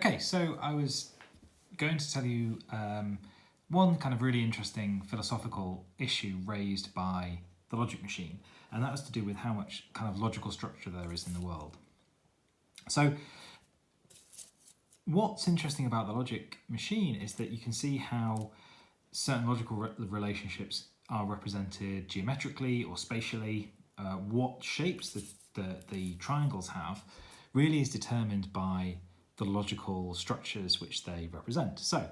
Okay, so I was going to tell you one kind of really interesting philosophical issue raised by the logic machine, and that was to do with how much kind of logical structure there is in the world. So what's interesting about the logic machine is that you can see how certain logical relationships are represented geometrically or spatially. What shapes the triangles have really is determined by the logical structures which they represent. So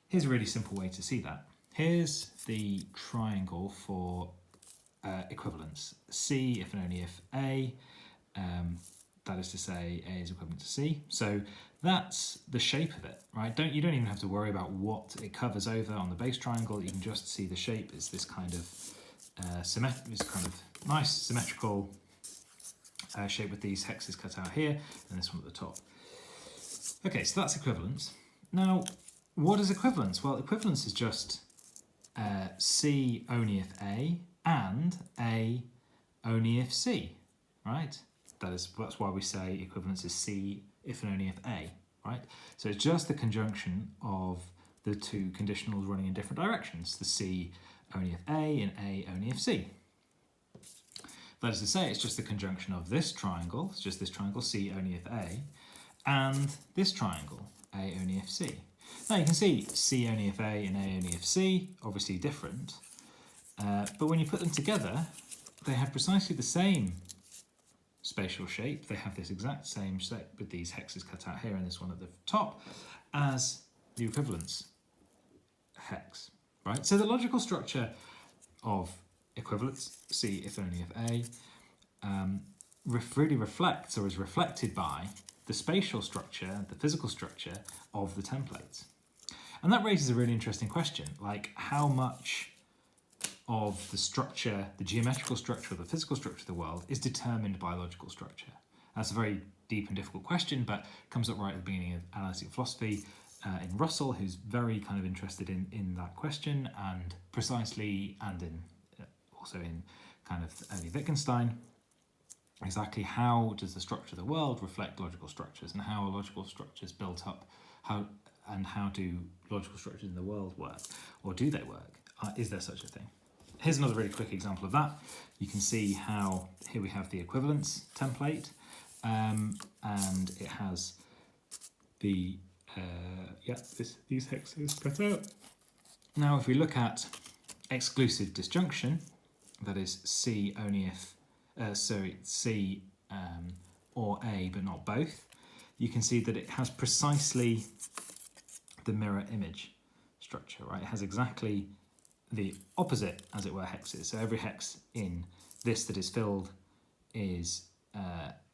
here's a really simple way to see that. Here's the triangle for equivalence. C if and only if A, that is to say A is equivalent to C. So that's the shape of it, right? You don't even have to worry about what it covers over on the base triangle. You can just see the shape is this kind of nice symmetrical shape with these hexes cut out here and this one at the top. Okay, so that's equivalence. Now, what is equivalence? Well, equivalence is just C only if A and A only if C, right? That's why we say equivalence is C if and only if A, right? So it's just the conjunction of the two conditionals running in different directions, the C only if A and A only if C. That is to say, it's just the conjunction of this triangle, it's just this triangle, C only if A, and this triangle, A only if C. Now you can see C only if A and A only if C, obviously different, but when you put them together, they have precisely the same spatial shape. They have this exact same shape with these hexes cut out here and this one at the top as the equivalence hex, right? So the logical structure of equivalence, C if only if A, really reflects or is reflected by the spatial structure, the physical structure of the templates. And that raises a really interesting question, like how much of the structure, the geometrical structure or the physical structure of the world is determined by logical structure? That's a very deep and difficult question, but comes up right at the beginning of analytic philosophy in Russell, who's very kind of interested in that question, and precisely, and in also in kind of early Wittgenstein, exactly how does the structure of the world reflect logical structures, and how are logical structures built up, how do logical structures in the world work, or do they work? Is there such a thing? Here's another really quick example of that. You can see how here we have the equivalence template, and it has the these hexes cut out. Now, if we look at exclusive disjunction, that is C only if C or A but not both, you can see that it has precisely the mirror image structure, right? It has exactly the opposite, as it were, hexes. So every hex in this that is filled is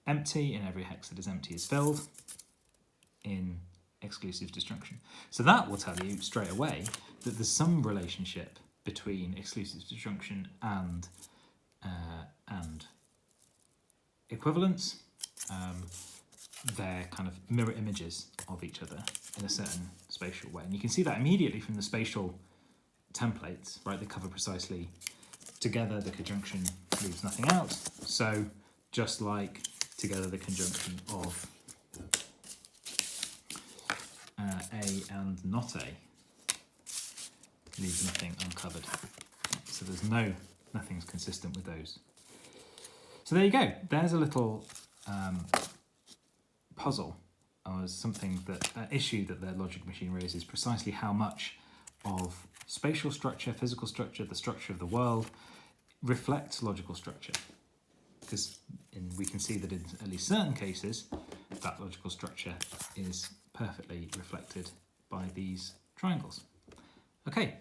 empty, and every hex that is empty is filled in exclusive disjunction. So that will tell you straight away that there's some relationship between exclusive disjunction and equivalence. They're kind of mirror images of each other in a certain spatial way. And you can see that immediately from the spatial templates, right? They cover precisely together, the conjunction leaves nothing out. So just like together the conjunction of A and not A leaves nothing uncovered. So there's nothing's consistent with those. So there you go. There's a little puzzle, or something that issue that the logic machine raises, precisely how much of spatial structure, physical structure, the structure of the world reflects logical structure. Because we can see that in at least certain cases, that logical structure is perfectly reflected by these triangles. Okay,